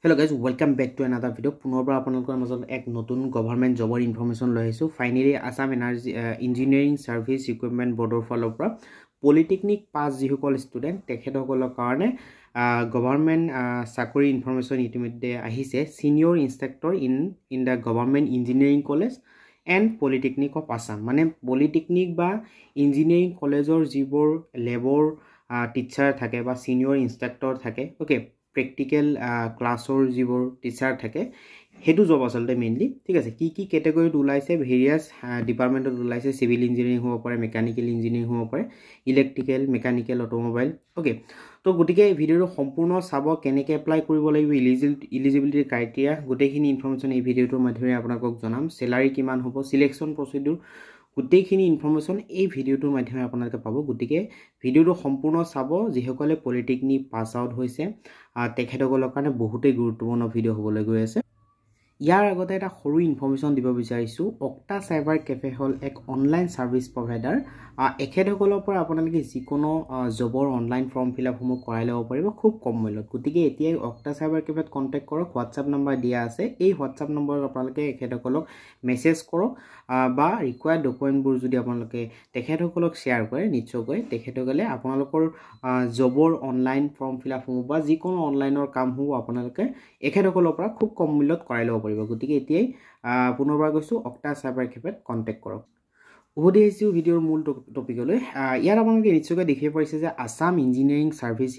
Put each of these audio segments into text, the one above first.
Hello guys, welcome back to another video. পুনৰবাৰ আপোনালোকৰ মাজত এক নতুন গভৰ্ণমেণ্ট জবৰ ইনফৰমেশ্যন লৈ আহিছোঁ। Finally Assam energy engineering service recruitment বৰ্ডৰ ফালৰ পৰা পলিটেকনিক পাছ যিসকল ষ্টুডেণ্ট তেখেতসকলৰ কাৰণে গভৰ্ণমেণ্ট চাকৰি ইনফৰমেশ্যন ইতিমধ্যে আহিছে। Senior instructor in the government engineering college and polytechnic of Assam, মানে পলিটেকনিক বা ইঞ্জিনিয়াৰিং কলেজৰ যিবোৰ লেবৰ টিচাৰ থাকে বা সিনিয়ৰ ইনষ্ট্ৰাক্টৰ থাকে, ওকে, প্ৰেক্টিকেল ক্লাছৰ যিবোৰ টিচাৰ থাকে সেইটো জব আচলতে মেইনলি। ঠিক আছে, কি কি কেটেগৰীত ওলাইছে, ভেৰিয়াছ ডিপাৰ্টমেণ্টত ওলাইছে। চিভিল ইঞ্জিনিয়াৰিং হ'ব পাৰে, মেকানিকেল ইঞ্জিনিয়াৰিং হ'ব পাৰে, ইলেক্ট্ৰিকেল, মেকানিকেল, অটোমোবাইল। ওকে, তো গতিকে ভিডিঅ'টো সম্পূৰ্ণ চাব, কেনেকৈ এপ্লাই কৰিব লাগিব, ইলিজিবিলিটি ক্ৰাইটেৰিয়া, গোটেইখিনি ইনফৰমেশ্যন এই ভিডিঅ'টোৰ মাধ্যমেৰে আপোনালোকক জনাম। চেলাৰী কিমান হ'ব, চিলেকশ্যন প্ৰচিডিউৰ, গোটেইখিনি ইনফৰমেশ্যন এই ভিডিঅ'টোৰ মাধ্যমেৰে আপোনালোকে পাব। গতিকে ভিডিঅ'টো সম্পূৰ্ণ চাব। যিসকলে পলিটেকনিক পাছ আউট হৈছে তেখেতসকলৰ কাৰণে বহুতেই গুৰুত্বপূৰ্ণ ভিডিঅ' হ'বলৈ গৈ আছে। ইয়াৰ আগতে এটা সৰু ইনফৰমেশ্যন দিব বিচাৰিছোঁ। অক্টা চাইবাৰ কেফে হ'ল এক অনলাইন ছাৰ্ভিচ প্ৰভাইডাৰ। এখেতসকলৰ পৰা আপোনালোকে যিকোনো জবৰ অনলাইন ফৰ্ম ফিল আপসমূহ কৰাই ল'ব পাৰিব খুব কম মূল্যত। গতিকে এতিয়াই অক্টা চাইবাৰ কেফেত কণ্টেক্ট কৰক, হোৱাটছআপ নম্বৰ দিয়া আছে। এই হোৱাটছআপ নম্বৰত আপোনালোকে এখেতসকলক মেছেজ কৰক বা ৰিকুৱাৰ্ড ডকুমেণ্টবোৰ যদি আপোনালোকে তেখেতসকলক শ্বেয়াৰ কৰে, নিশ্চয়কৈ তেখেতসকলে আপোনালোকৰ জবৰ অনলাইন ফৰ্ম ফিল আপসমূহ বা যিকোনো অনলাইনৰ কামসমূহ আপোনালোকে এখেতসকলৰ পৰা খুব কম মূল্যত কৰাই ল'ব পাৰিব। গতিকে এতিয়াই পুনৰবাৰ কৈছোঁ, অক্টা চাইবাৰ কেফেত কণ্টেক্ট কৰক। উভতি আহিছোঁ ভিডিঅ'ৰ মূল টপিকলৈ। ইয়াত আপোনালোকে নিশ্চয়কৈ দেখিব পাৰিছে যে আসাম ইঞ্জিনিয়াৰিং ছাৰ্ভিচ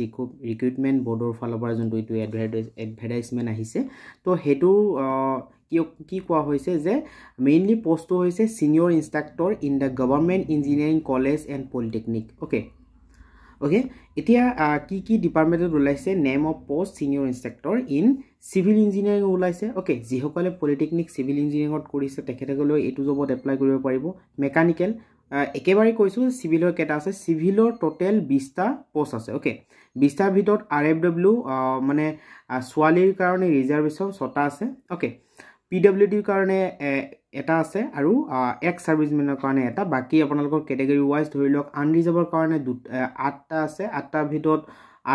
ৰিক্ৰুটমেণ্ট বৰ্ডৰ ফালৰ পৰা যোনটো এইটো এডভাৰটাইজমেণ্ট আহিছে, তো সেইটো কি কোৱা হৈছে যে মেইনলি পষ্টটো হৈছে senior instructor in the government engineering college and polytechnic. Okay, এতিয়া কি কি ডিপাৰ্টমেণ্টত ওলাইছে, name of post senior instructor in civil engineering ওলাইছে। অ'কে, যিসকলে পলিটেকনিক চিভিল ইঞ্জিনিয়াৰিঙত কৰিছে তেখেতসকলেও এইটো জবত এপ্লাই কৰিব পাৰিব। মেকানিকেল, একেবাৰে কৈছোঁ চিভিলৰ কেইটা আছে, চিভিলৰ টোটেল 20টা পষ্ট আছে। অ'কে, 20টাৰ ভিতৰত RFW মানে ছোৱালীৰ কাৰণে ৰিজাৰ্ভেশ্যন 6টা আছে। অ'কে, PWDৰ কাৰণে এটা আছে আৰু এক্স ছাৰ্ভিচমেনৰ কাৰণে এটা। বাকী আপোনালোকৰ কেটেগৰী ৱাইজ ধৰি লওক, আনৰিজাৰ্ভৰ কাৰণে 8টা আছে। 8টাৰ ভিতৰত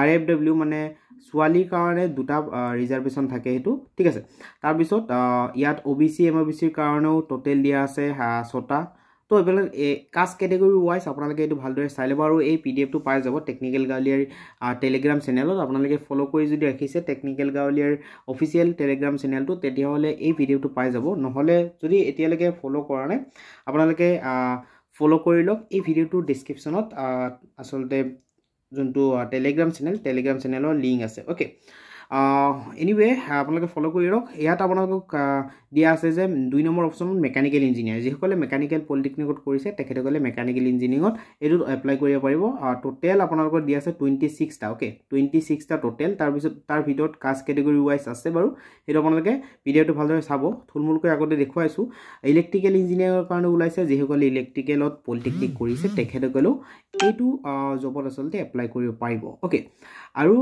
RFW মানে ছোৱালীৰ কাৰণে 2টা ৰিজাৰ্ভেশ্যন থাকে, সেইটো ঠিক আছে। তাৰপিছত ইয়াত OBC MOBCৰ কাৰণেও টোটেল দিয়া আছে 6টা। তো এইবিলাক কাষ্ট কেটেগৰী ৱাইজ আপোনালোকে এইটো ভালদৰে চাই ল'ব। আৰু এই PDFটো পাই যাব টেকনিকেল গাঁৱলীয়াৰ টেলিগ্ৰাম চেনেলত। আপোনালোকে ফ'ল' কৰি যদি ৰাখিছে টেকনিকেল গাঁৱলীয়াৰ অফিচিয়েল টেলিগ্ৰাম চেনেলটো, তেতিয়াহ'লে এই ভিডিঅ'টো পাই যাব। নহ'লে যদি এতিয়ালৈকে ফ'ল' কৰা নাই আপোনালোকে ফ'ল' কৰি লওক। এই ভিডিঅ'টোৰ ডিছক্ৰিপশ্যনত আচলতে যোনটো টেলিগ্ৰাম চেনেলৰ লিংক আছে। অ'কে, এনিৱে আপোনালোকে ফ'ল' কৰি লওক। ইয়াত আপোনালোকক দিয়া আছে যে 2 নম্বৰ অপশ্যনত মেকানিকেল ইঞ্জিনিয়াৰ, যিসকলে মেকানিকেল পলিটেকনিকত কৰিছে তেখেতসকলে মেকানিকেল ইঞ্জিনিয়াৰিঙত এইটোত এপ্লাই কৰিব পাৰিব। টোটেল আপোনালোকৰ দিয়া আছে 26টা। Okay, 26টা total. তাৰপিছত তাৰ ভিতৰত কাষ্ট কেটেগৰী ৱাইজ আছে বাৰু, সেইটো আপোনালোকে ভিডিঅ'টো ভালদৰে চাব। থুলমূলকৈ আগতে দেখুৱাইছোঁ। ইলেক্ট্ৰিকেল ইঞ্জিনিয়াৰিঙৰ কাৰণে ওলাইছে, যিসকলে ইলেক্ট্ৰিকেলত পলিটেকনিক কৰিছে তেখেতসকলেও এইটো জবত আচলতে এপ্লাই কৰিব পাৰিব। অ'কে, আৰু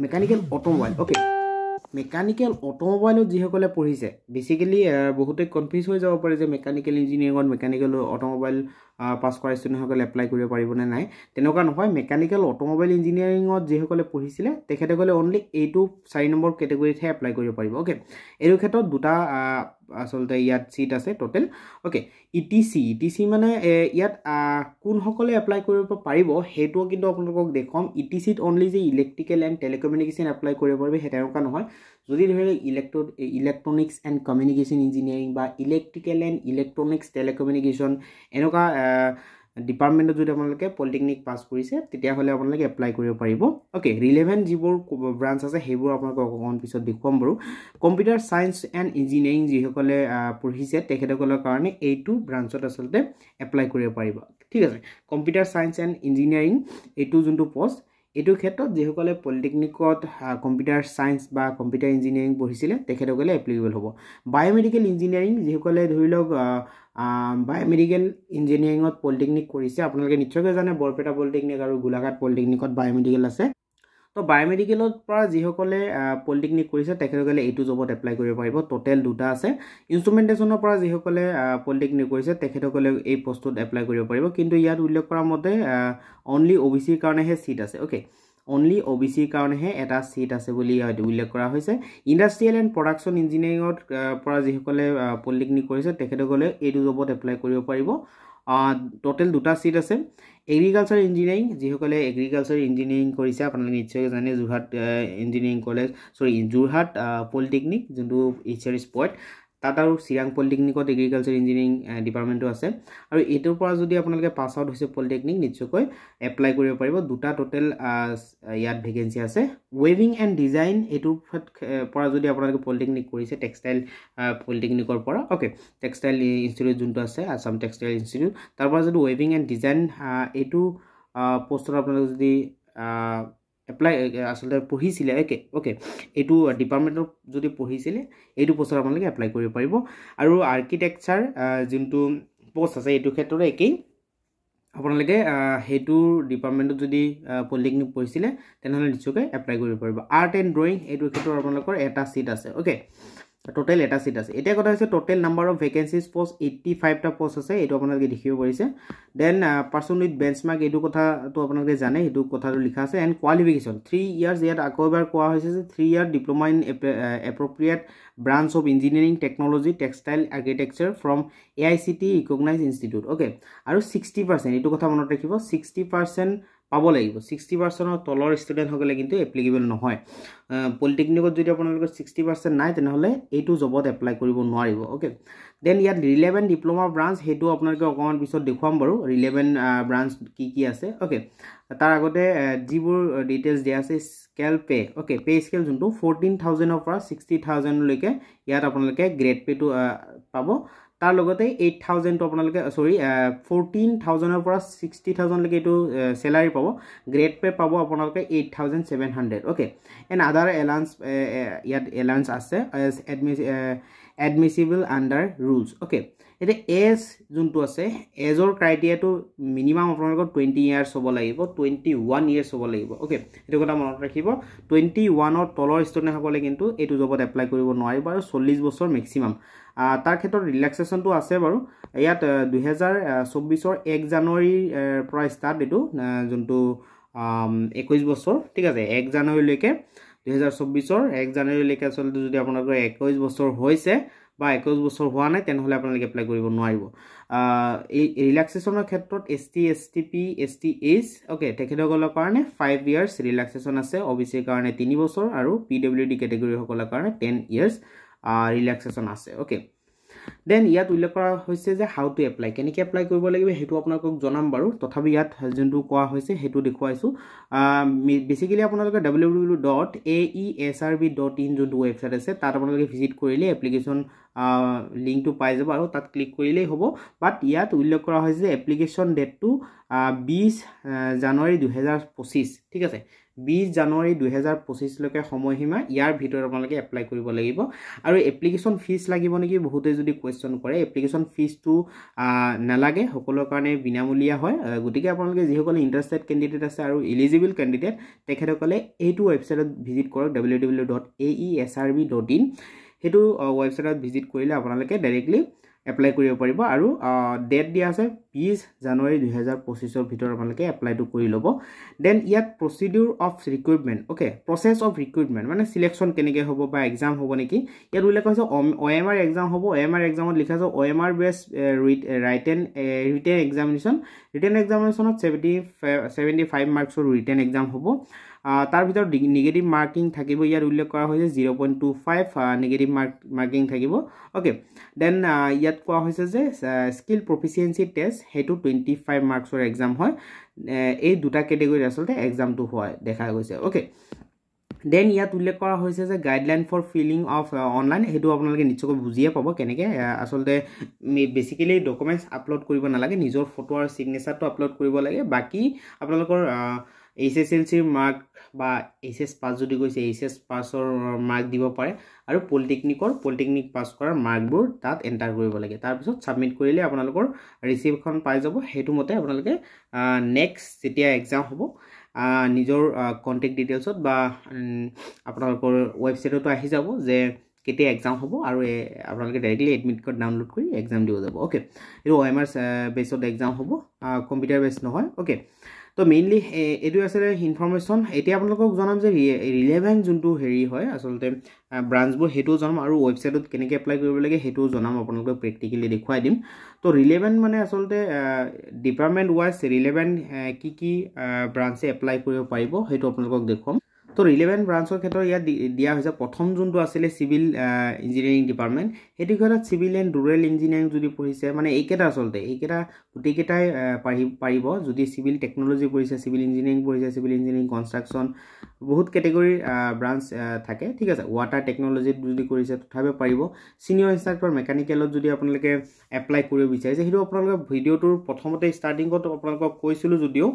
মেকানিকেল অটোমোবাইল। অ'কে, মেকানিকেল অটোমোবাইলত যিসকলে পঢ়িছে, বেচিকেলি বহুতে কনফিউজ হৈ যাব পাৰে যে মেকানিকেল ইঞ্জিনিয়াৰিঙত মেকানিকেল অটোমোবাইল পাছ কৰা ষ্টুডেণ্টসকলে এপ্লাই কৰিব পাৰিবনে নাই। তেনেকুৱা নহয়। মেকানিকেল অটোমোবাইল ইঞ্জিনিয়াৰিঙত যিসকলে পঢ়িছিলে তেখেতসকলে অনলি এইটো 4 নম্বৰ কেটেগৰীতহে এপ্লাই কৰিব পাৰিব। অ'কে, এইটো ক্ষেত্ৰত 2টা আচলতে ইয়াত চিট আছে টোটেল। অ'কে, ETC মানে ইয়াত কোনসকলে এপ্লাই কৰিব পাৰিব সেইটোও কিন্তু আপোনালোকক দেখুৱাম। ETCত অনলি যে ইলেক্ট্ৰিকেল এণ্ড টেলিকমিউনিকেশ্যন এপ্লাই কৰিব পাৰিব সেই তেনেকুৱা নহয়। যদি ধৰি লওক ইলেক্ট্ৰনিক্স এণ্ড কমিউনিকেশ্যন ইঞ্জিনিয়াৰিং বা ইলেক্ট্ৰিকেল এণ্ড ইলেক্ট্ৰনিক্স টেলিকমিউনিকেশ্যন এনেকুৱা ডিপাৰ্টমেণ্টত যদি আপোনালোকে পলিটেকনিক পাছ কৰিছে তেতিয়াহ'লে আপোনালোকে এপ্লাই কৰিব পাৰিব। অ'কে, ৰিলেভেণ্ট যিবোৰ ব্ৰাঞ্চ আছে সেইবোৰ আপোনালোকক অকণমান পিছত দেখুৱাম বাৰু। কম্পিউটাৰ ছায়েন্স এণ্ড ইঞ্জিনিয়াৰিং যিসকলে পঢ়িছে তেখেতসকলৰ কাৰণে এইটো ব্ৰাঞ্চত আচলতে এপ্লাই কৰিব পাৰিব। ঠিক আছে, কম্পিউটাৰ ছায়েন্স এণ্ড ইঞ্জিনিয়াৰিং এইটো যোনটো পষ্ট, এইটো ক্ষেত্ৰত যিসকলে পলিটেকনিকত কম্পিউটাৰ ছায়েন্স বা কম্পিউটাৰ ইঞ্জিনিয়াৰিং পঢ়িছিলে তেখেতসকলে এপ্লিকেবল হ'ব। বায়'মেডিকেল ইঞ্জিনিয়াৰিং যিসকলে ধৰি লওক বায়'মেডিকেল ইঞ্জিনিয়াৰিঙত পলিটেকনিক কৰিছে, আপোনালোকে নিশ্চয়কৈ জানে বৰপেটা পলিটেকনিক আৰু গোলাঘাট পলিটেকনিকত বায়'মেডিকেল আছে। তো বায়'মেডিকেলৰ পৰা যিসকলে পলিটেকনিক কৰিছে তেখেতসকলে এইটো জবত এপ্লাই কৰিব পাৰিব। টোটেল 2টা আছে। ইনষ্ট্ৰুমেণ্টেশ্যনৰ পৰা যিসকলে পলিটেকনিক কৰিছে তেখেতসকলে এই পষ্টটোত এপ্লাই কৰিব পাৰিব। কিন্তু ইয়াত উল্লেখ কৰা মতে অনলি OBCৰ কাৰণেহে চিট আছে। অ'কে, অনলি OBC কাৰণেহে এটা সিট আছে বুলি উল্লেখ কৰা হৈছে ইন্ডাষ্ট্ৰিয়েল এণ্ড প্ৰডাকচন ইঞ্জিনিয়াৰিঙত পৰা যিসকলে পলিটেকনিক কৰিছে তেখেতসকলে এইটো জবত এপ্লাই কৰিব পাৰিব টোটেল দুটা সিট আছে এগ্ৰিকালচাৰ ইঞ্জিনিয়াৰিং যিসকলে এগ্ৰিকালচাৰ ইঞ্জিনিয়াৰিং কৰিছে আপোনালোকে নিশ্চয় জানে Jorhat engineering college Jorhat polytechnic যোনটো HRS পইণ্ট তাত আৰু চিৰাং পলিটেকনিকত এগ্ৰিকালচাৰ ইঞ্জিনিয়াৰিং ডিপাৰ্টমেণ্টটো আছে আৰু এইটোৰ পৰা যদি আপোনালোকে পাছ আউট হৈছে পলিটেকনিক নিশ্চয়কৈ এপ্লাই কৰিব পাৰিব দুটা টোটেল ইয়াত ভেকেঞ্চি আছে ৱেভিং এণ্ড ডিজাইন এইটোৰ পৰা যদি আপোনালোকে পলিটেকনিক কৰিছে টেক্সটাইল পলিটেকনিকৰ পৰা ওকে টেক্সটাইল ইনষ্টিটিউট যোনটো আছে আসাম টেক্সটাইল ইনষ্টিটিউট তাৰ পৰা যদি ৱেভিং এণ্ড ডিজাইন এইটো পোষ্টত আপোনালোকে যদি এপ্লাই আসলে পঢ়িছিলে ওকে এইটো ডিপাৰ্টমেণ্টত যদি পঢ়িছিলে এইটো পোষ্টত আপোনালোকে এপ্লাই কৰিব পাৰিব আৰু আৰ্কিটেকচাৰ যোনটো পোষ্ট আছে এইটো ক্ষেত্ৰতে একেই আপোনালোকে হেতু ডিপাৰ্টমেণ্টত যদি পলিটেকনিক পঢ়িছিলে তেনেহ'লে নিশ্চয়কৈ এপ্লাই কৰিব পাৰিব আৰ্ট এণ্ড ড্ৰয়িং এইটো ক্ষেত্ৰত আপোনালোকৰ এটা সিট আছে ওকে টোটেল এটা সিট আছে এতিয়া কথা হৈছে total number of vacancies post 85টা পোষ্ট আছে এইটো আপোনালোকে দেখিব পাৰিছে দেন পাৰ্সন উইথ বেঞ্চমাৰ্ক এইটো কথাটো আপোনালোকে জানে এইটো কথাটো লিখা আছে এণ্ড কোৱালিফিকেশ্যন 3 ইয়াৰ্ছ ইয়াত আকৌ এবাৰ কোৱা হৈছে যে 3 ইয়াৰ diploma in appropriate branch of engineering technology textile architecture from AICTE recognise institute okay আৰু 60% এইটো কথা মনত ৰাখিব 60% পাব লাগিব 60%ৰ তলৰ ষ্টুডেণ্ট হ'লে কিন্তু এপ্লিকেবল নহয় পলিটেকনিকত যদি আপোনালোকৰ 60% নাই তেনেহ'লে এইটো জবত এপ্লাই কৰিব নোৱাৰিব ওকে দেন ইয়াত ৰিলেভেণ্ট ডিপ্ল'মা ব্ৰাঞ্চ সেইটো আপোনালোকে অকণমান পিছত দেখুৱাম বাৰু ৰিলেভেণ্ট ব্ৰাঞ্চ কি আছে ওকে তাৰ আগতে যিবোৰ ডিটেইলছ দিয়া আছে scale pay okay pay scale যোনটো 14,000ৰ পৰা 60,000 লৈকে ইয়াত আপোনালোকে গ্ৰেড পেটো পাব তাৰ লগতে 8,000 টো আপোনালোকে 14,000ৰ পৰা 60,000 লৈকে এইটো স্যালাৰি পাব গ্ৰেড পে পাব আপোনালোকে 8,700 ওকে এণ্ড আদাৰ এলাউন্স ইয়াত এলাউন্স আছে এডমিছিবল আণ্ডাৰ ৰুলছ ওকে এতিয়া এজ যোনটো আছে এজৰ ক্ৰাইটেৰিয়াটো মিনিমাম আপোনালোকৰ 20 ইয়াৰ্ছ হ'ব লাগিব 21 ইয়াৰ্ছ হ'ব লাগিব ওকে এইটো কথা মনত ৰাখিব 21ৰ তলৰ ষ্টুডেণ্টসকলে কিন্তু এইটো জবত এপ্লাই কৰিব নোৱাৰিব আৰু 40 বছৰ মেক্সিমাম তাৰ ক্ষেত্ৰত ৰিলেক্সেশ্যনটো আছে বাৰু ইয়াত 2024ৰ 1 জানুৱাৰীৰ পৰা ষ্টাৰ্ট এইটো যোনটো 21 বছৰ ঠিক আছে 1 জানুৱাৰীলৈকে 2024ৰ 1 জানুৱাৰীলৈকে আচলতে যদি আপোনালোকৰ 21 বছৰ হৈছে বা 21 বছৰ হোৱা নাই তেনেহ'লে আপোনালোকে এপ্লাই কৰিব নোৱাৰিব এই ৰিলেক্সেশ্যনৰ ক্ষেত্ৰত ST STP STH ওকে তেখেতসকলৰ কাৰণে 5 ইয়াৰ্ছ ৰিলেক্সেশ্যন আছে OBC কাৰণে 3 বছৰ আৰু PWD কেটেগৰী সকলৰ কাৰণে 10 ইয়াৰ্ছ ৰিলেক্সেশ্যন আছে ওকে দেন ইয়াত উল্লেখ কৰা হৈছে যে হাউ টু এপ্লাই কেনেকৈ এপ্লাই কৰিব লাগিব সেইটো আপোনালোকক জনাম বাৰু তথাপি ইয়াত যোনটো কোৱা হৈছে সেইটো দেখুৱাইছোঁ বেচিকেলি আপোনালোকে www.aesrb.in যোনটো ৱেবছাইট আছে তাত আপোনালোকে ভিজিট কৰিলে এপ্লিকেশ্যন লিংকটো পাই যাব আৰু তাত ক্লিক কৰিলেই হ'ব বাট ইয়াত উল্লেখ কৰা হৈছে যে এপ্লিকেশ্যন ডেটটো 20 জানুৱাৰী 2025 ঠিক আছে 20 জানুৱাৰী 2025 লৈকে সময়সীমা ইয়াৰ ভিতৰত আপোনালোকে এপ্লাই কৰিব লাগিব আৰু এপ্লিকেশ্যন ফিজ লাগিব নেকি বহুতে যদি কোৱেশ্চন কৰে এপ্লিকেশ্যন ফিজটো নালাগে সকলোৰ কাৰণে বিনামূলীয়া হয় গতিকে আপোনালোকে যিসকলে ইণ্টাৰেষ্টেড কেণ্ডিডেট আছে আৰু এলিজিবল কেণ্ডিডেট তেখেতসকলে এইটো ৱেবছাইটত ভিজিট কৰক www.aesrb.in সেইটো ৱেবছাইটত ভিজিট কৰিলে আপোনালোকে ডাইৰেক্টলি এপ্লাই কৰিব পাৰিব আৰু ডেট দিয়া আছে 20 জানুৱাৰী 2025ৰ ভিতৰত আপোনালোকে এপ্লাইটো কৰি ল'ব দেন ইয়াত procedure of recruitment okay process of recruitment মানে সিলেকশ্যন কেনেকৈ হ'ব বা এক্সাম হ'ব নেকি ইয়াত উল্লেখ কৰিছে OMR এক্সাম হ'ব OMR এক্সামত লিখা আছে OMR based written examination written এক্সামিনেশ্যনত 75 মাৰ্কছৰ ৰিটেন এক্সাম হ'ব তাৰ ভিতৰত নিগেটিভ মাৰ্কিং থাকিব ইয়াত উল্লেখ কৰা হৈছে 0.25 নিগেটিভ মাৰ্কিং থাকিব ওকে দেন ইয়াত কোৱা হৈছে যে স্কিল প্ৰফিচিয়েঞ্চি টেষ্ট সেইটো 25 মাৰ্কছৰ এক্সাম হয় এই দুটা কেটেগৰীত আচলতে এক্সামটো হয় দেখা গৈছে ওকে দেন ইয়াত উল্লেখ কৰা হৈছে যে guideline for filling of online সেইটো আপোনালোকে নিশ্চয়কৈ বুজিয়ে পাব কেনেকৈ আচলতে বেচিকেলি ডকুমেণ্টছ আপলোড কৰিব নালাগে নিজৰ ফটো আৰু ছিগনেচাৰটো আপলোড কৰিব লাগে বাকী আপোনালোকৰ HSLCৰ মাৰ্ক বা HS পাছ যদি গৈছে HS পাছৰ মাৰ্ক দিব পাৰে আৰু পলিটেকনিক পাছ কৰাৰ মাৰ্কবোৰ তাত এণ্টাৰ কৰিব লাগে তাৰপিছত ছাবমিট কৰিলে আপোনালোকৰ ৰিচিপ্টখন পাই যাব সেইটো মতে আপোনালোকে নেক্সট যেতিয়া এক্সাম হ'ব নিজৰ কণ্টেক্ট ডিটেইলছত বা আপোনালোকৰ ৱেবছাইটতো আহি যাব যে কেতিয়া এক্সাম হ'ব আৰু আপোনালোকে ডাইৰেক্টলি এডমিট কাৰ্ড ডাউনলোড কৰি এক্সাম দিব যাব ওকে এইটো OMR বেছত এক্সাম হ'ব কম্পিউটাৰ বেছ নহয় ওকে তো মেইনলি এইটো আছিলে ইনফৰমেশ্যন এতিয়া আপোনালোকক জনাম যে ৰিলেভেণ্ট যোনটো হেৰি হয় আচলতে ব্ৰাঞ্চবোৰ সেইটোও জনাম আৰু ৱেবছাইটত কেনেকৈ এপ্লাই কৰিব লাগে সেইটোও জনাম আপোনালোকক প্ৰেক্টিকেলি দেখুৱাই দিম তো ৰিলেভেণ্ট মানে আচলতে ডিপাৰ্টমেণ্ট ৱাইজ ৰিলেভেণ্ট কি ব্ৰাঞ্চে এপ্লাই কৰিব পাৰিব সেইটো আপোনালোকক দেখুৱাম তো ৰিলেভেণ্ট ব্ৰাঞ্চৰ ক্ষেত্ৰত ইয়াত দিয়া হৈছে প্ৰথম যোনটো আছিলে চিভিল ইঞ্জিনিয়াৰিং ডিপাৰ্টমেণ্ট সেইটো ক্ষেত্ৰত চিভিল এণ্ড ৰুৰেল ইঞ্জিনিয়াৰিং যদি পঢ়িছে মানে এইকেইটা আচলতে এইকেইটা গোটেইকেইটাই পাৰিব যদি চিভিল টেকন'লজি পঢ়িছে চিভিল ইঞ্জিনিয়াৰিং পঢ়িছে চিভিল ইঞ্জিনিয়াৰিং কনষ্ট্ৰাকশ্যন বহুত কেটেগৰীৰ ব্ৰাঞ্চ থাকে ঠিক আছে ৱাটাৰ টেকন'লজিত যদি কৰিছে তথাপিও পাৰিব ছিনিয়ৰ ইনষ্ট্ৰাক্টৰ মেকানিকেলত যদি আপোনালোকে এপ্লাই কৰিব বিচাৰিছে সেইটো আপোনালোকে ভিডিঅ'টোৰ প্ৰথমতে ষ্টাৰ্টিঙত আপোনালোকক কৈছিলোঁ যদিও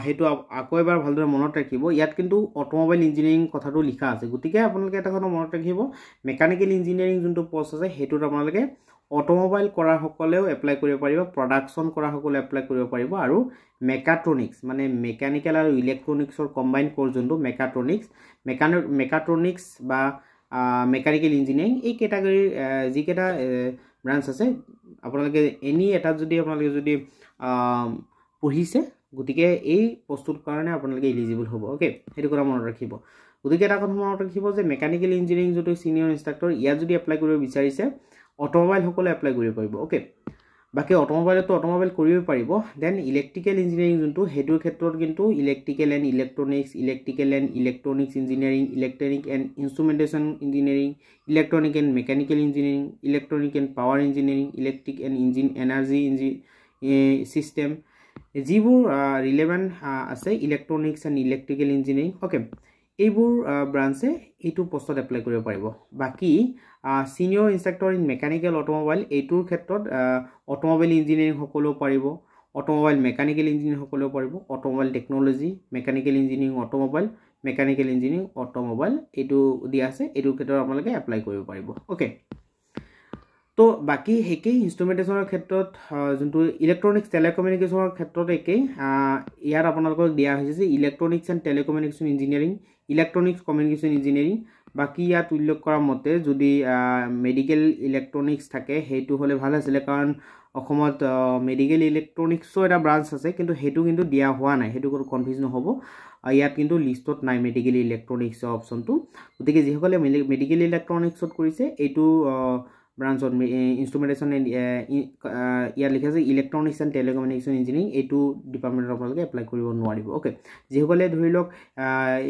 সেইটো আকৌ এবাৰ ভালদৰে মনত ৰাখিব ইয়াত কিন্তু অটোমোবাইল ইঞ্জিনিয়াৰিং কথাটো লিখা আছে গতিকে আপোনালোকে এটা কথা মনত ৰাখিব মেকানিকেল ইঞ্জিনিয়াৰিং যোনটো পষ্ট আছে সেইটোত আপোনালোকে অটোমোবাইল কৰাসকলেও এপ্লাই কৰিব পাৰিব প্ৰডাকশ্যন কৰাসকলে এপ্লাই কৰিব পাৰিব আৰু মেকাট্ৰনিক্স মানে মেকানিকেল আৰু ইলেক্ট্ৰনিক্সৰ কম্বাইন কোৰ্ছ যোনটো মেকাট্ৰনিক্স বা মেকানিকেল ইঞ্জিনিয়াৰিং এই কেটাগৰীৰ যিকেইটা ব্ৰাঞ্চ আছে আপোনালোকে এনি এটাত যদি আপোনালোকে যদি পঢ়িছে গতিকে এই পষ্টটোৰ কাৰণে আপোনালোকে এলিজিবল হ'ব ওকে সেইটো কথা মনত ৰাখিব গতিকে এটা কথা মনত ৰাখিব যে মেকানিকেল ইঞ্জিনিয়াৰিং যোনটো ছিনিয়ৰ ইনষ্ট্ৰাক্টৰ ইয়াত যদি এপ্লাই কৰিব বিচাৰিছে অটোমোবাইল সকলে এপ্লাই কৰিব পাৰিব ওকে বাকি অটোমোবাইলতো অটোমোবাইল কৰিব পাৰিব দেন ইলেক্ট্ৰিকেল ইঞ্জিনিয়াৰিং যোনটো হেতুৰ ক্ষেত্ৰত কিন্তু electrical and electronics engineering electronic and instrumentation engineering electronic and mechanical engineering electronic and power engineering electric and energy system যিবোৰ ৰিলেভেণ্ট আছে electronics and electrical engineering okay এইবোৰ ব্ৰাঞ্চে এইটো পষ্টত এপ্লাই কৰিব পাৰিব বাকি senior instructor in mechanical automobile এইটোৰ ক্ষেত্ৰত অটোমোবাইল ইঞ্জিনিয়াৰিং সকলেও পাৰিব অটোমোবাইল মেকানিকেল ইঞ্জিনিয়াৰিং সকলেও পাৰিব automobile technology mechanical engineering automobile mechanical engineering automobile এইটো দিয়া আছে এইটোৰ ক্ষেত্ৰত আপোনালোকে এপ্লাই কৰিব পাৰিব ওকে তো বাকি একেই ইনষ্ট্ৰুমেণ্টেশ্যনৰ ক্ষেত্ৰত যোনটো ইলেক্ট্ৰনিক্স টেলিকমিউনিকেশ্যনৰ ক্ষেত্ৰত একেই ইয়াত আপোনালোকক দিয়া হৈছে যে electronics and telecommunication engineering electronics communication engineering বাকি ইয়াত উল্লেখ কৰা মতে যদি মেডিকেল ইলেক্ট্ৰনিক্স থাকে সেইটো হ'লে ভাল আছিলে কাৰণ অসমত মেডিকেল ইলেক্ট্ৰনিক্সৰ এটা ব্ৰাঞ্চ আছে কিন্তু সেইটো কিন্তু দিয়া হোৱা নাই সেইটো কোনো কনফিউজ নহ'ব ইয়াত কিন্তু লিষ্টত নাই মেডিকেল ইলেক্ট্ৰনিক্সৰ অপশ্যনটো গতিকে যিসকলে মেডিকেল ইলেক্ট্ৰনিক্সত কৰিছে এইটো ব্ৰাঞ্চত ইনষ্ট্ৰুমেণ্টেশ্যন ইয়াত লিখা আছে ইলেক্ট্ৰনিক্স এণ্ড টেলিকমিউনিকেশ্যন ইঞ্জিনিয়াৰিং এইটো ডিপাৰ্টমেণ্টত আপোনালোকে এপ্লাই কৰিব নোৱাৰিব ওকে যিসকলে ধৰি লওক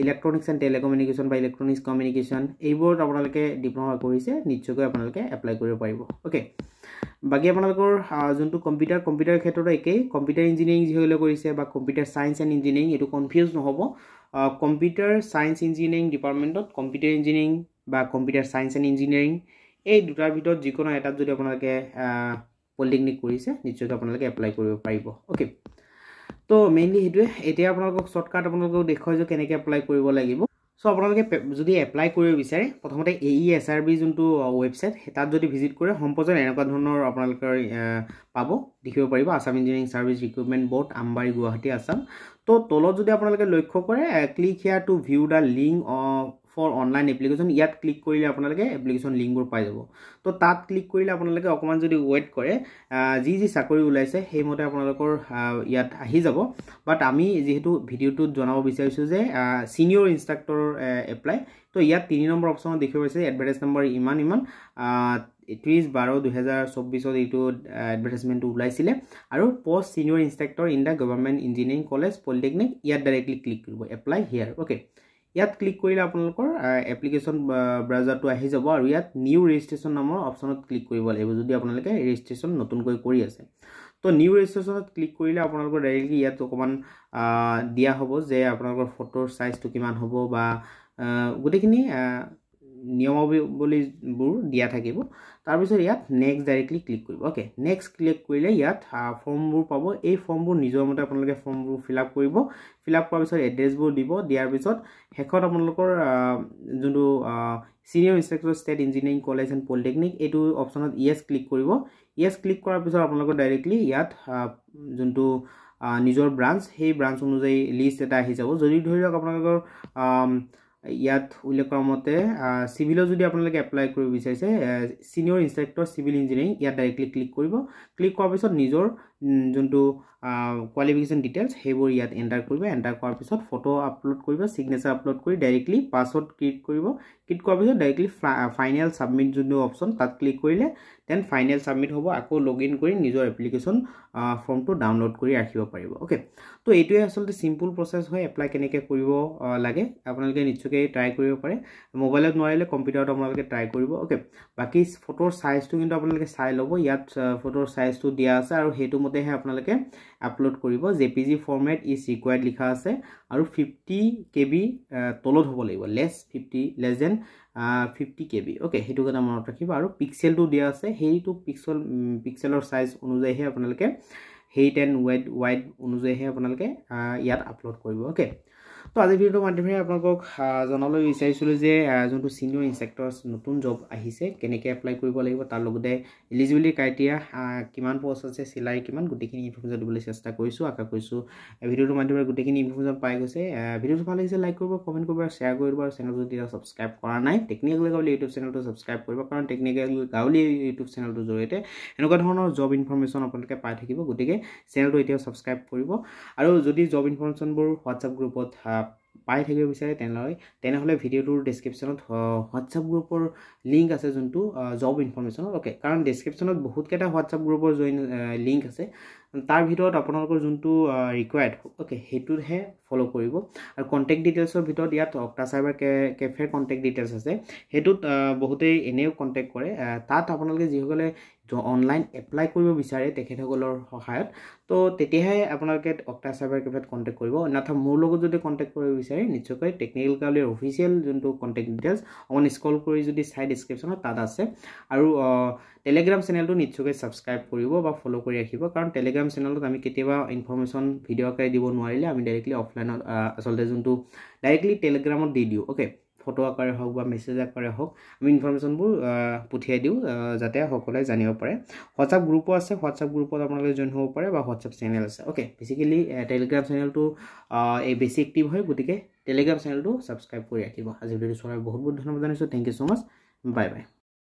ইলেক্ট্ৰনিক্স এণ্ড টেলিকমিউনিকেশ্যন বা ইলেক্ট্ৰনিক্স কমিউনিকেশ্যন এইবোৰত আপোনালোকে ডিপ্ল'মা কৰিছে নিশ্চয়কৈ আপোনালোকে এপ্লাই কৰিব পাৰিব ওকে বাকি আপোনালোকৰ যোনটো কম্পিউটাৰ ক্ষেত্ৰতো একেই কম্পিউটাৰ ইঞ্জিনিয়াৰিং যিসকলে কৰিছে বা কম্পিউটাৰ ছায়েন্স এণ্ড ইঞ্জিনিয়াৰিং এইটো কনফিউজ নহ'ব কম্পিউটাৰ ছায়েন্স ইঞ্জিনিয়াৰিং ডিপাৰ্টমেণ্টত কম্পিউটাৰ ইঞ্জিনিয়াৰিং বা কম্পিউটাৰ ছায়েন্স এণ্ড ইঞ্জিনিয়াৰিং এই দুটাৰ ভিতৰত যিকোনো এটাত যদি আপোনালোকে পলিটেকনিক কৰিছে নিশ্চয়কৈ আপোনালোকে এপ্লাই কৰিব পাৰিব ওকে তো মেইনলি সেইটোৱে এতিয়া আপোনালোকক শ্বৰ্টকাট আপোনালোকক দেখুৱাই যে কেনেকৈ এপ্লাই কৰিব লাগিব সো আপোনালোকে যদি এপ্লাই কৰিব বিচাৰে প্ৰথমতে AESRB যোনটো ৱেবছাইট তাত যদি ভিজিট কৰে সম্পূৰ্ণ এনেকুৱা ধৰণৰ আপোনালোকে পাব দেখিব পাৰিব Assam engineering service recruitment board Ambari Guwahati Assam তো তলত যদি আপোনালোকে লক্ষ্য কৰে click here to view the link for online application ইয়াত ক্লিক কৰিলে আপোনালোকে এপ্লিকেশ্যন লিংকবোৰ পাই যাব তো তাত ক্লিক কৰিলে আপোনালোকে অকমান যদি ৱেট কৰে যি চাকৰি ওলাইছে সেইমতে আপোনালোকৰ ইয়াত আহি যাব বাট আমি যেহেতু ভিডিঅ'টোত জনাব বিচাৰিছো যে সিনিয়ৰ ইনষ্ট্ৰাক্টৰ এপ্লাই তো ইয়াত 3 নম্বৰ অপচনত দেখিব পাইছে এডভাৰটাইজ নম্বৰ ইমান 31/12/2024 এইটো এডভাৰটাইজমেণ্টটো ওলাইছিলে আৰু post senior instructor in the government engineering college polytechnic ইয়াত ডাইৰেক্টলি ক্লিক কৰিব এপ্লাই হিয়াৰ ওকে ইয়াত ক্লিক কৰিলে আপোনালোকৰ এপ্লিকেশ্যন ব্ৰাউজাৰটো আহি যাব আৰু ইয়াত নিউ ৰেজিষ্ট্ৰেশ্যন নামৰ অপচনত ক্লিক কৰিব লাগিব যদি আপোনালোকে ৰেজিষ্ট্ৰেশ্যন নতুনকৈ কৰি আছে তো নিউ ৰেজিষ্ট্ৰেশ্যনত ক্লিক কৰিলে আপোনালোকৰ ডাইৰেক্টলি ইয়াত অকমান দিয়া হ'ব যে আপোনালোকৰ ফটোৰ সাইজটো কিমান হ'ব বা গোটেইখিনি নিয়মাৱলীবোৰ দিয়া থাকিব তাৰ পিছত ইয়াত নেক্সট ডাইৰেক্টলি ক্লিক কৰিব ওকে নেক্সট ক্লিক কৰিলে ইয়াত ফৰ্মবোৰ পাব এই ফৰ্মবোৰ নিজৰ মতে আপোনালোকে ফৰ্মবোৰ ফিলআপ কৰিব ফিলআপ কৰাৰ পিছত এড্ৰেছবোৰ দিব দিয়াৰ পিছত হেকত আপোনালোকৰ যোনটো senior instructor state engineering college and polytechnic এইটো অপচনত ইয়েছ ক্লিক কৰিব ইয়েছ ক্লিক কৰাৰ পিছত আপোনালোকৰ ডাইৰেক্টলি ইয়াত যোনটো নিজৰ ব্ৰাঞ্চ সেই ব্ৰাঞ্চ অনুযায়ী লিষ্ট এটা আহি যাব যদি ধৰি লওক আপোনালোকৰ ইয়াত উল্লেখ কৰা মতে সিভিলৰ যদি আপোনালোকে এপ্লাই কৰিব বিচাৰিছে সিনিয়ৰ ইনষ্ট্ৰাক্টৰ সিভিল ইঞ্জিনিয়াৰিং ইয়াত ডাইৰেক্টলি ক্লিক কৰিব ক্লিক কৰাৰ পিছত নিজৰ যোনটো কোৱালিফিকেশ্যন ডিটেইলছ সেইবোৰ ইয়াত এণ্টাৰ কৰিব এণ্টাৰ কৰাৰ পিছত ফটো আপলোড কৰিব সিগনেচাৰ আপলোড কৰি ডাইৰেক্টলি পাছৱৰ্ড ক্ৰিয়েট কৰিব ক্ৰিয়েট কৰাৰ পিছত ডাইৰেক্টলি ফাইনেল সাবমিট যোনটো অপশ্যন তাত ক্লিক কৰিলে দেন ফাইনেল সাবমিট হ'ব আকৌ লগইন কৰি নিজৰ এপ্লিকেশ্যন ফৰ্মটো ডাউনলোড কৰি ৰাখিব পাৰিব ওকে তো এইটোৱে আসলতে সিম্পল প্ৰসেছ হয় এপ্লাই কেনেকৈ কৰিব লাগে আপোনালোকে নিশ্চয়কৈ ট্ৰাই কৰিব পাৰে মোবাইলত নোৱাৰিলে কম্পিউটাৰত আপোনালোকে ট্ৰাই কৰিব ওকে বাকি ফটোৰ সাইজটো কিন্তু আপোনালোকে চাই ল'ব ইয়াত ফটোৰ সাইজটো দিয়া আছে আৰু হেতু মতেহে আপোনালোকে আপলোড কৰিব জেপিজি ফৰমেট ইজ ৰিকোয়াৰ্ড লিখা আছে আৰু 50 KB তলত হ'ব লাগিব লেছ দেন 50 KB ওকে হেতু কথা মনত ৰাখিব আৰু পিক্সেলটো দিয়া আছে হেইটো পিক্সেলৰ সাইজ অনুযায়ীহে আপোনালোকে height and wide অনুযায়ীহে আপোনালোকে ইয়াত আপলোড কৰিব ওকে তো আজি ভিডিওৰ মাধ্যমেৰে আপোনালোকক জনাবলৈ বিচাৰিছিলোঁ যে যোনটো সিনিয়ৰ ইনস্ট্ৰাক্টৰছ নতুন জব আহিছে কেনেকৈ এপ্লাই কৰিব লাগিব তাৰ লগতে এলিজিবিলিটি ক্ৰাইটেৰিয়া কিমান পোষ্ট আছে চেলাৰী কিমান গোটেইখিনি ইনফৰমেশ্যন দিবলৈ চেষ্টা কৰিছোঁ আশা কৰিছোঁ ভিডিওৰ মাধ্যমেৰে গোটেইখিনি ইনফৰমেশ্যন পাই গৈছে ভিডিওটো ভাল লাগিছে লাইক কৰিব কমেণ্ট কৰিব আৰু শ্বেয়াৰ কৰিব আৰু চেনেলটো যদি সাবস্ক্ৰাইব কৰা নাই টেকনিকেল গাঁৱলী ইউটিউব চেনেলটো সাবস্ক্ৰাইব কৰিব কাৰণ টেকনিকেল গাঁৱলী ইউটিউব চেনেলটোৰ জৰিয়তে এনেকুৱা ধৰণৰ জব ইনফৰমেশ্যন আপোনালোকে পাই থাকিব গতিকে চেনেলটো এতিয়াও সাবস্ক্ৰাইব কৰিব আৰু যদি জব ইনফৰমেশ্যনবোৰ হোৱাটছআপ গ্ৰুপত পাই থাকিব বিচাৰে তেনেহলে ভিডিওটোৰ ডেসক্ৰিপচনত হোৱাটছআপ গ্ৰুপৰ লিংক আছে যোনটো জব ইনফৰমেশ্যন ওকে কাৰণ ডেসক্ৰিপচনত বহুত কেইটা হোৱাটছআপ গ্ৰুপৰ জইন লিংক আছে তাৰ ভিতৰত আপোনালোকৰ যোনটো ৰিকোয়াৰ্ড ওকে হেতুহে ফলো কৰিব আৰু কন্টাক্ট ডিটেইলছৰ ভিতৰত ইয়াত অক্টা সাইবাৰ কেফেৰ কন্টাক্ট ডিটেইলছ আছে হেতুত বহুতেই এনেও কন্টাক্ট কৰে তাত আপোনালোকে যিসকলে অনলাইন এপ্লাই কৰিব বিচাৰে তেখেতসকলৰ সহায়ত তো তেতিয়াহে আপোনালোকে অক্টা সাইবাৰ কেফেত কন্টাক্ট কৰিব অন্যথা মোৰ লগত যদি কন্টাক্ট কৰিব বিচাৰে নিশ্চয়কৈ টেকনিকেল গাঁৱলীৰ অফিচিয়েল যোনটো কন্টাক্ট ডিটেইলছ অন স্ক্ৰল কৰি যদি চাই ডেসক্ৰিপচনত তাত আছে আৰু টেলিগ্ৰাম চেনেলটো নিশ্চয়কৈ সাবস্ক্ৰাইব কৰিব বা ফলো কৰি ৰাখিব কাৰণ টেলিগ্ৰাম চেনেলত আমি কেতিয়াবা ইনফৰমেশ্যন ভিডিও আকাৰে দিব নোৱাৰিলে আমি ডাইৰেক্টলি অফলাইনত আসলতে যোনটো ডাইৰেক্টলি টেলিগ্ৰামত দি দিওঁ ওকে ফটো আকাৰে হওক বা মেছেজ আকাৰে হওক আমি ইনফৰমেশ্যনবোৰ পঠিয়াই দিওঁ যাতে সকলোৱে জানিব পাৰে হোৱাটছআপ গ্ৰুপো আছে হোৱাটছআপ গ্ৰুপত আপোনালোকে জইন হ'ব পাৰে বা হোৱাটছআপ চেনেল আছে ওকে বেসিক্যালি টেলিগ্ৰাম চেনেলটো এই বেছি এক্টিভ হয় গতিকে টেলিগ্ৰাম চেনেলটো সাবস্ক্ৰাইব কৰি ৰাখিব আজি ভিডিওটো চোৱাৰ বহুত বহুত ধন্যবাদ জানিছোঁ thank you so much bye by